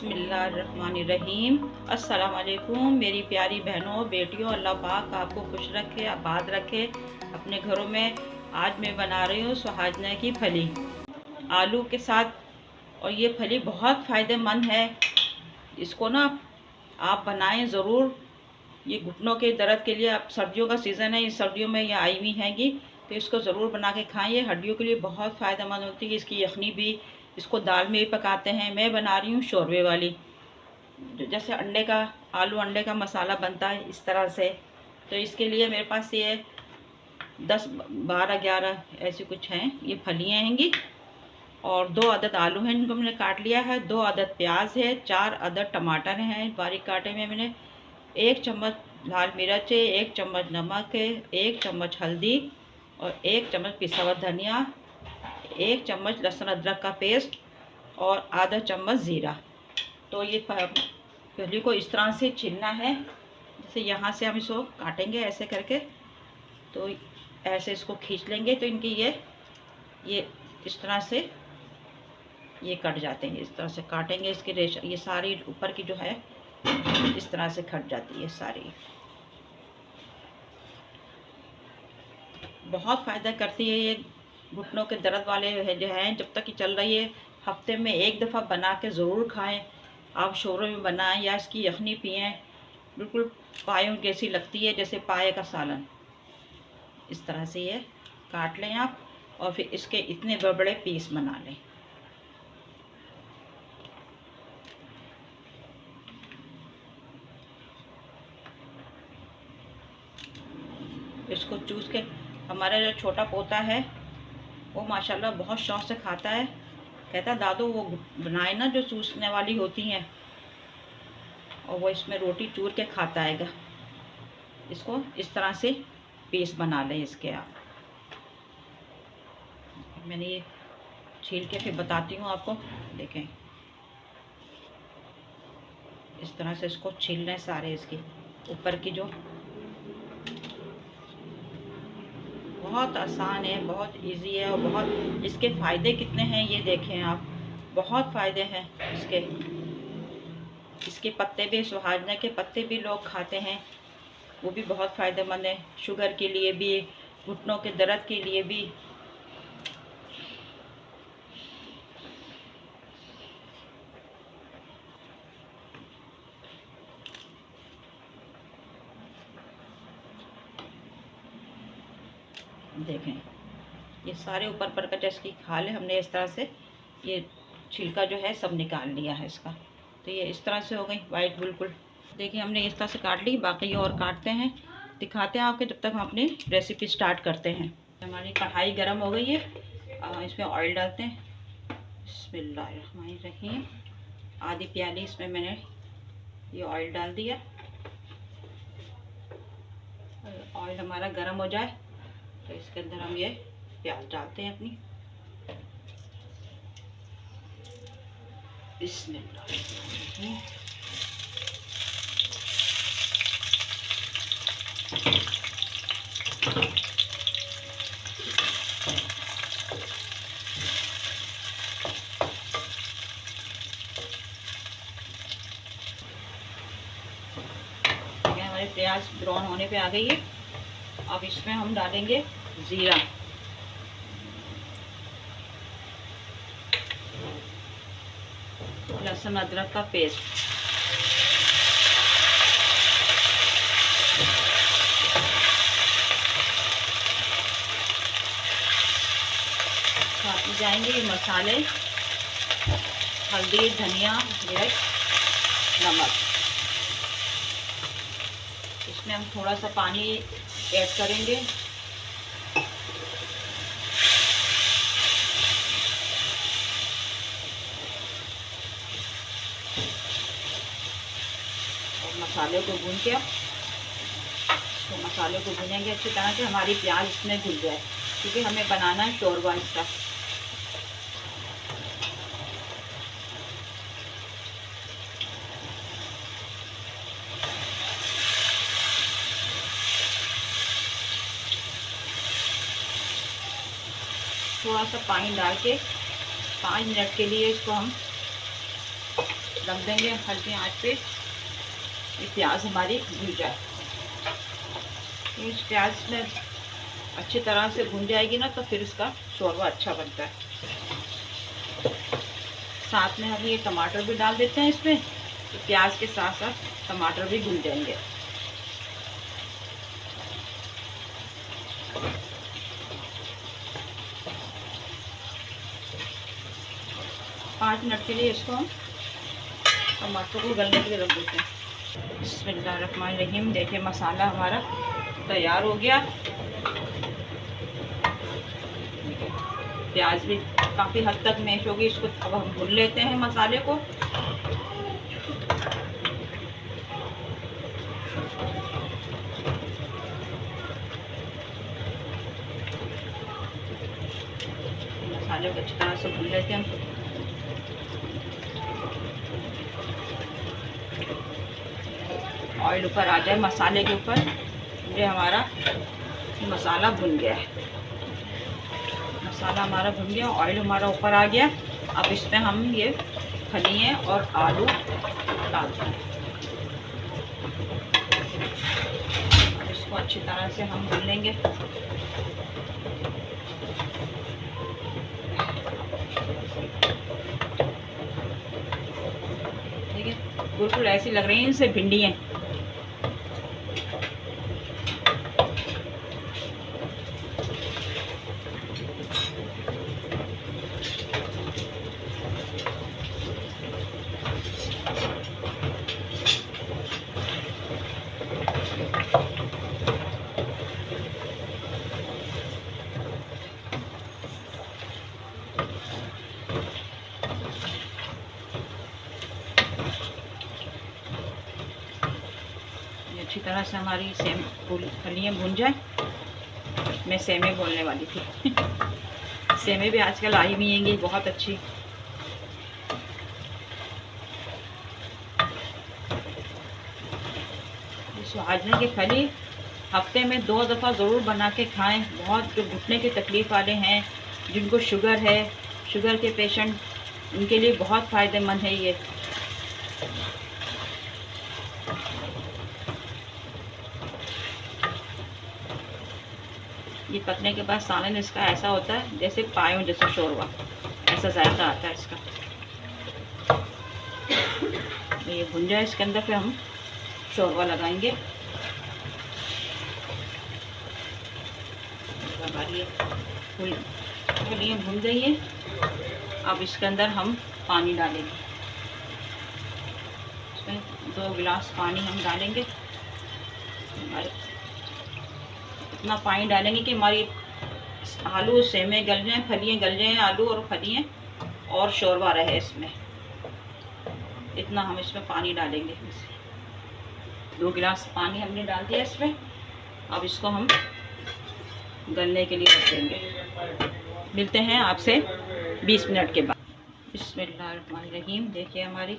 बिस्मिल्लाहिर्रहमानिर्रहीम। अस्सलाम वालेकुम मेरी प्यारी बहनों बेटियों, अल्लाह पाक आपको खुश रखे, आबाद रखे अपने घरों में। आज मैं बना रही हूँ सुहाजना की फली आलू के साथ, और ये फली बहुत फ़ायदेमंद है। इसको ना आप बनाएं ज़रूर। ये घुटनों के दर्द के लिए, अब सर्दियों का सीज़न है, इस सर्दियों में ये आई हुई हैगी, तो इसको ज़रूर बना के खाएं। ये हड्डियों के लिए बहुत फ़ायदेमंद होती है। इसकी यखनी भी, इसको दाल में भी पकाते हैं। मैं बना रही हूँ शोरबे वाली, जैसे अंडे का, आलू अंडे का मसाला बनता है इस तरह से। तो इसके लिए मेरे पास ये 10 12 11 ऐसी कुछ हैं, ये फलियाँ हैंगी, और 2 अदद आलू हैं, इनको मैंने काट लिया है। 2 अदद प्याज है, 4 अदद टमाटर हैं बारीक काटे में मैंने। 1 चम्मच लाल मिर्च है, 1 चम्मच नमक है, 1 चम्मच हल्दी, और 1 चम्मच पिसा हुआ धनिया, 1 चम्मच लहसुन अदरक का पेस्ट, और आधा चम्मच ज़ीरा। तो ये फली को इस तरह से छीलना है, जैसे यहाँ से हम इसको काटेंगे ऐसे करके, तो ऐसे इसको खींच लेंगे तो इनकी ये इस तरह से ये कट जाते हैं। इस तरह से काटेंगे, इसके रेशा ये सारी ऊपर की जो है इस तरह से कट जाती है सारी। बहुत फ़ायदा करती है ये घुटनों के दर्द वाले जो हैं, जब तक कि चल रही है। हफ्ते में 1 दफ़ा बना के ज़रूर खाएं। आप शोरबे में बनाएं या इसकी यखनी पिएं, बिल्कुल पायों जैसी लगती है, जैसे पाए का सालन। इस तरह से ये काट लें आप, और फिर इसके इतने बड़े बड़े पीस बना लें। इसको चूस के, हमारा जो छोटा पोता है वो माशाल्लाह बहुत शौक़ से खाता है। कहता दादू वो बनाए ना जो चूसने वाली होती हैं, और वो इसमें रोटी चूर के खाता है। इसको इस तरह से पीस बना लें इसके आप। मैंने ये छील के फिर बताती हूँ आपको। देखें, इस तरह से इसको छील लें सारे, इसके ऊपर की जो, बहुत आसान है, बहुत इजी है, और बहुत इसके फ़ायदे कितने हैं ये देखें आप। बहुत फ़ायदे हैं इसके पत्ते भी, सुहाजना के पत्ते भी लोग खाते हैं, वो भी बहुत फ़ायदेमंद है। शुगर के लिए भी, घुटनों के दर्द के लिए भी। देखें, ये सारे ऊपर पर का इसकी खाल है, हमने इस तरह से ये छिलका जो है सब निकाल लिया है इसका। तो ये इस तरह से हो गई वाइट बिल्कुल। देखिए, हमने इस तरह से काट ली, बाकी और काटते हैं, दिखाते हैं आपके, जब तक हम अपनी रेसिपी स्टार्ट करते हैं। हमारी कढ़ाई गर्म हो गई है, इसमें ऑयल डालते हैं। बिस्मिल्लाहिर्रहमानिर्रहीम। आधी प्याली इसमें मैंने ये ऑयल डाल दिया। ऑयल हमारा गर्म हो जाए तो इसके अंदर हम ये प्याज डालते हैं अपनी। बिस्मिल्लाहिर्रहमानिर्रहीम। हमारे प्याज ब्राउन होने पे आ गई है। अब इसमें हम डालेंगे ज़ीरा, लहसुन अदरक का पेस्ट, साथ में जाएंगे ये मसाले, हल्दी, धनिया, मिर्च, नमक। इसमें हम थोड़ा सा पानी ऐड करेंगे। और मसाले को भून के, तो मसाले को भूनेंगे अच्छी तरह से, हमारी प्याज इसमें घुल जाए, क्योंकि हमें बनाना है शोरबा इसका। थोड़ा सा पानी डाल के 5 मिनट के लिए इसको हम ढक देंगे हल्की आंच पे, ये प्याज हमारी भून जाए। इस प्याज में अच्छी तरह से भून जाएगी ना तो फिर इसका शोरबा अच्छा बनता है। साथ में हम ये टमाटर भी डाल देते हैं इसमें, तो प्याज के साथ साथ टमाटर भी भून जाएंगे। 5 मिनट के लिए इसको हम टमाटर को गलने के लिए रख देते हैं। बिस्मिल्लाहिर्रहमानिर्रहीम। देखिए मसाला हमारा तैयार हो गया। प्याज भी काफ़ी हद तक मैश होगी, इसको अब हम भून लेते हैं मसाले को। मसाले को अच्छी तरह से भून लेते हैं हम। ऑयल ऊपर आ जाए मसाले के ऊपर, ये हमारा मसाला भुन गया है। मसाला हमारा भुन गया, ऑयल हमारा ऊपर आ गया। अब इसमें हम ये फलियाँ और आलू डालते हैं। इसको अच्छी तरह से हम भून लेंगे। ठीक है, बिल्कुल ऐसी लग रही हैं जैसे भिंडी हैं। अच्छी तरह से हमारी फलियाँ भून जाए। मैं सेमे बोलने वाली थी सेमे भी आजकल आई हुई हैं बहुत अच्छी। सुहाजने की फली हफ्ते में 2 दफ़ा ज़रूर बना के खाएं। बहुत जो घुटने की तकलीफ़ वाले हैं, जिनको शुगर है, शुगर के पेशेंट, उनके लिए बहुत फ़ायदेमंद है ये। ये पकने के बाद सालन इसका ऐसा होता है जैसे पायों जैसे शोरबा, ऐसा जायका आता है इसका। ये भुन जाए, इसके अंदर फिर हम शोरबा लगाएंगे। हमारी फलियाँ भुन गई है। अब इसके अंदर हम पानी डालेंगे। इसमें 2 गिलास पानी हम डालेंगे। इतना पानी डालेंगे कि हमारी आलू सेमे गल जाएं, फलियाँ गल जाएं, आलू और फलियाँ, और शोरबा रहे इसमें। इतना हम इसमें पानी डालेंगे। 2 गिलास पानी हमने डाल दिया इसमें। अब इसको हम गलने के लिए रख देंगे। मिलते हैं आपसे 20 मिनट के बाद। बिस्मिल्लाहिर्रहमानिर्रहीम। देखिए हमारी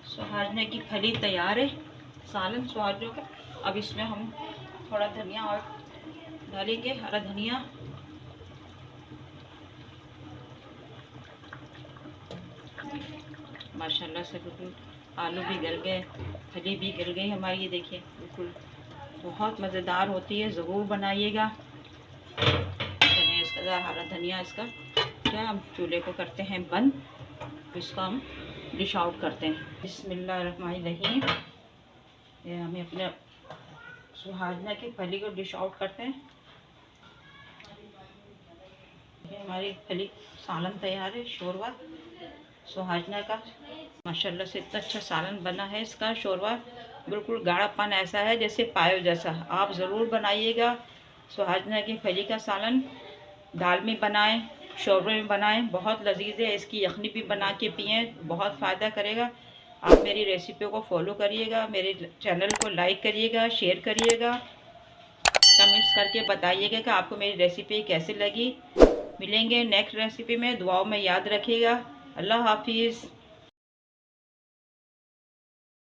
सुहाजने की फली तैयार है, सालन सुहाजनों का। अब इसमें हम थोड़ा धनिया और डालेंगे, हरा धनिया। माशाल्लाह से बिल्कुल आलू भी गल गए, फली भी गल गई हमारी। ये देखिए बिल्कुल बहुत मज़ेदार होती है, ज़रूर बनाइएगा। इसका हरा धनिया, इसका क्या हम चूल्हे को करते हैं बंद, इसको हम डिश आउट करते हैं। बिस्मिल्लाहिर्रहमानिर्रहीम। ये हमें अपने सुहाजना की फली को डिश आउट करते हैं। ये हमारी फली सालन तैयार है, शोरबा सुहाजना का। माशाल्लाह से इतना अच्छा सालन बना है। इसका शोरबा बिल्कुल गाढ़ापन ऐसा है जैसे पायो जैसा। आप ज़रूर बनाइएगा सुहाजना की फली का सालन। दाल में बनाएं, शोरबे में बनाएं, बहुत लजीज है। इसकी यखनी भी बना के पिएँ, बहुत फ़ायदा करेगा। आप मेरी रेसिपियों को फॉलो करिएगा, मेरे चैनल को लाइक करिएगा, शेयर करिएगा, कमेंट्स करके बताइएगा कि आपको मेरी रेसिपी कैसी लगी। मिलेंगे नेक्स्ट रेसिपी में। दुआओं में याद रखिएगा। अल्लाह हाफिज़।